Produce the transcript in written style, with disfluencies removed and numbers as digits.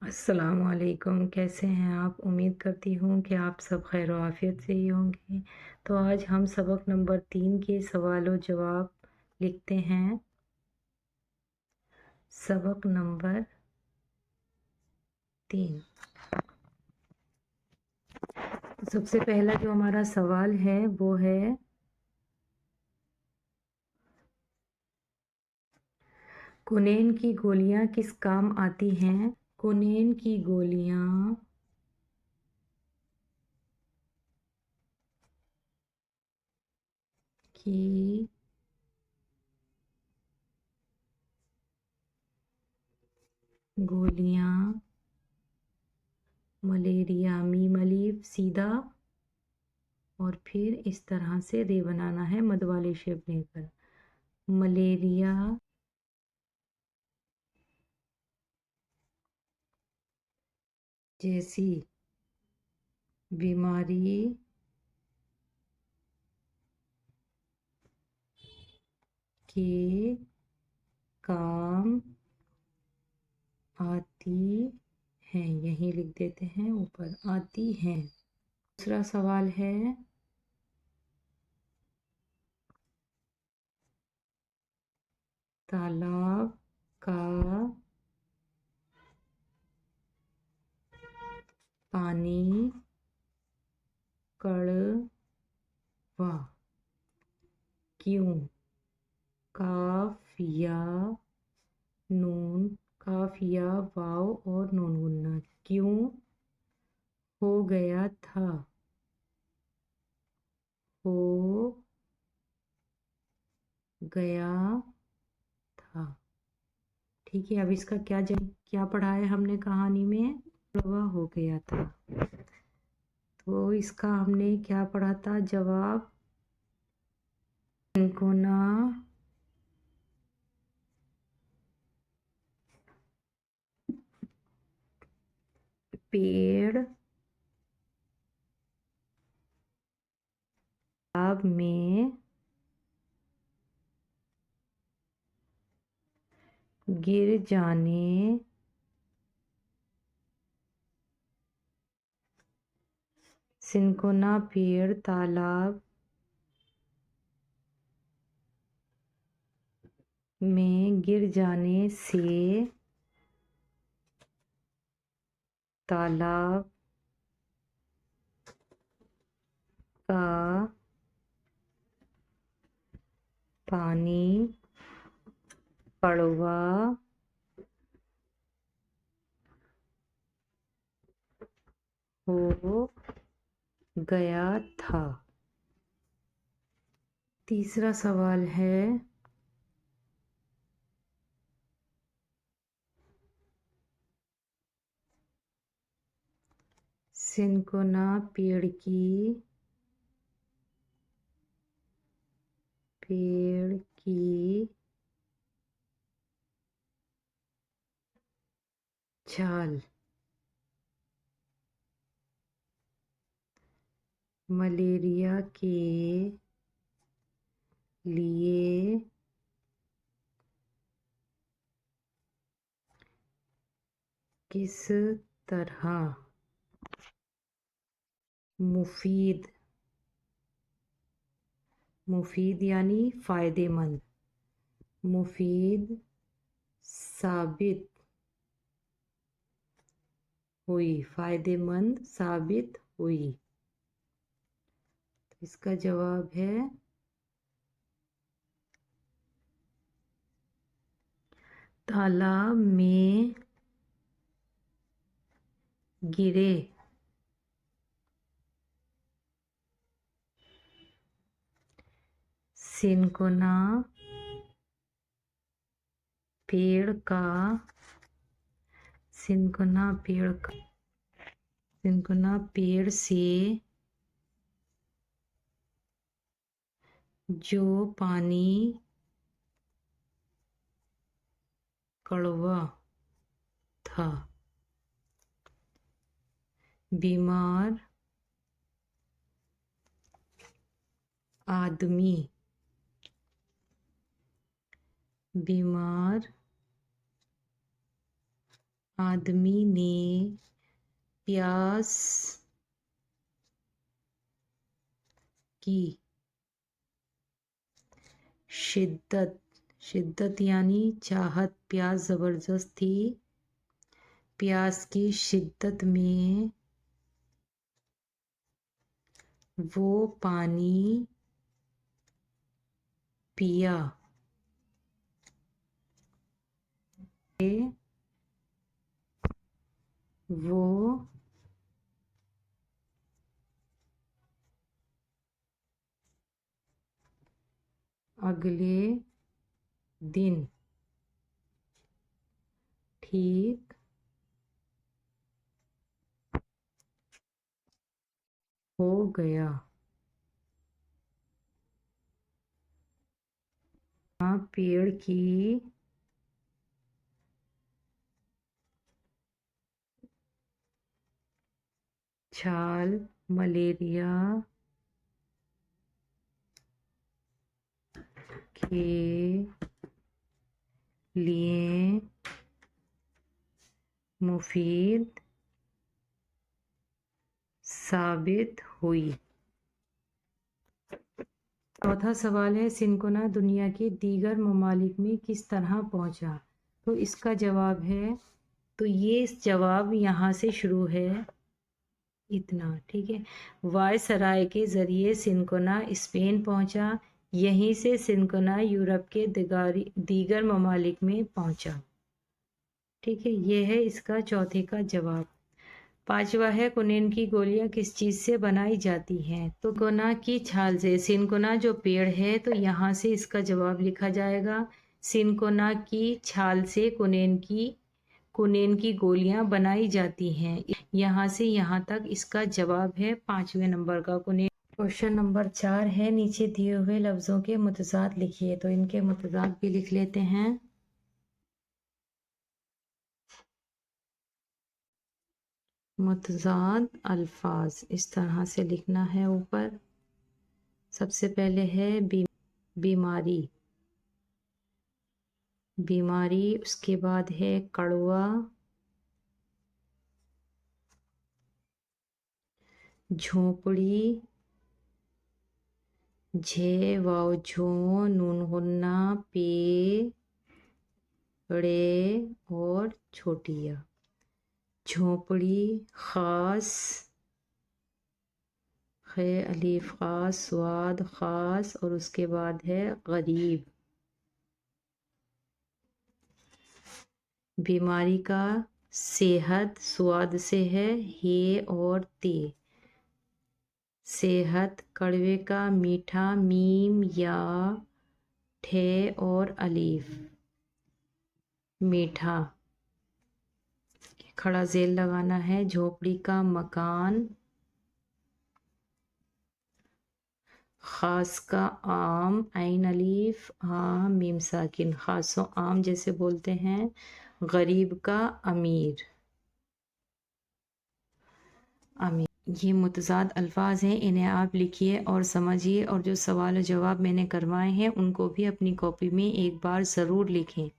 अस्सलामुअलैकुम। कैसे हैं आप? उम्मीद करती हूँ कि आप सब खैर आफियत से ही होंगे। तो आज हम सबक नंबर 3 के सवाल जवाब लिखते हैं। सबक नंबर 3। सबसे पहला जो हमारा सवाल है वो है, कुनैन की गोलियां किस काम आती हैं? कुनैन की गोलियां की गोलियां मलेरिया, मीम अलीफ सीधा और फिर इस तरह से रे बनाना है मद वाले शेप लेकर। मलेरिया जैसी बीमारी के काम आती हैं। यही लिख देते हैं, ऊपर आती हैं। दूसरा सवाल है, तालाब का पानी कड़वा क्यों? काफ या नून, काफ या वाव और नून गुन्ना। क्यों हो गया था? हो गया था। ठीक है, अब इसका क्या पढ़ा है हमने कहानी में? कड़वा हो गया था। तो इसका हमने क्या पढ़ा था जवाब? सिनकोना पेड़ तालाब में गिर जाने सिनकोना पेड़ तालाब में गिर जाने से तालाब का पानी कड़वा हो गया था। तीसरा सवाल है, सिनकोना पेड़ की छाल मलेरिया के लिए किस तरह मुफीद यानी फायदेमंद, मुफीद साबित हुई, फायदेमंद साबित हुई। तो इसका जवाब है, तालाब में गिरे सिनकोना पेड़ का सिनकोना पेड़ से जो पानी कड़वा था, बीमार आदमी आदमी ने प्यास की शिद्दत, शिद्दत यानी चाहत, प्यास जबरदस्त थी, प्यास की शिद्दत में वो पानी पिया, वो अगले दिन ठीक हो गया। पेड़ की छाल मलेरिया के लिए मुफीद साबित हुई। चौथा सवाल है, सिनकोना दुनिया के दीगर ममालिक में किस तरह पहुंचा? तो इसका जवाब है, तो ये जवाब यहाँ से शुरू है, इतना ठीक है। वायसराय के ज़रिए सिनकोना स्पेन पहुंचा, यहीं से सिनकोना यूरोप के दीगर ममालिक में पहुंचा। ठीक है, ये है इसका चौथे का जवाब। पांचवा है, कुनेन की गोलियां किस चीज़ से बनाई जाती हैं? तो सिनकोना की छाल से। सिनकोना जो पेड़ है, तो यहाँ से इसका जवाब लिखा जाएगा, सिनकोना की छाल से कुनेन की गोलियां बनाई जाती हैं। यहाँ से यहाँ तक इसका जवाब है 5वें नंबर का कुनेन। क्वेश्चन नंबर 4 है, नीचे दिए हुए लफ्ज़ों के मुतज़ाद लिखिए। तो इनके मुतज़ाद भी लिख लेते हैं। मुतज़ाद अल्फाज इस तरह से लिखना है ऊपर। सबसे पहले है बीमारी, बीमारी, उसके बाद है कड़वा, झोपड़ी, झे वाव झो नून हुन्ना पे ड़े और छोटिया। झोपड़ी, खास, खे अलीफ खास, स्वाद खास, और उसके बाद है गरीब। बीमारी का सेहत स्वाद से है, हे और ते। सेहत, कड़वे का मीठा, मीम या ठे और अलीफ, मीठा, खड़ा जेल लगाना है। झोपड़ी का मकान, खास का आम, ऐन अलीफ आम मीम साकिन, खासो आम जैसे बोलते हैं। गरीब का अमीर, अमीर। ये मुतज़ाद अल्फाज हैं, इन्हें आप लिखिए और समझिए, और जो सवाल और जवाब मैंने करवाए हैं उनको भी अपनी कॉपी में एक बार ज़रूर लिखें।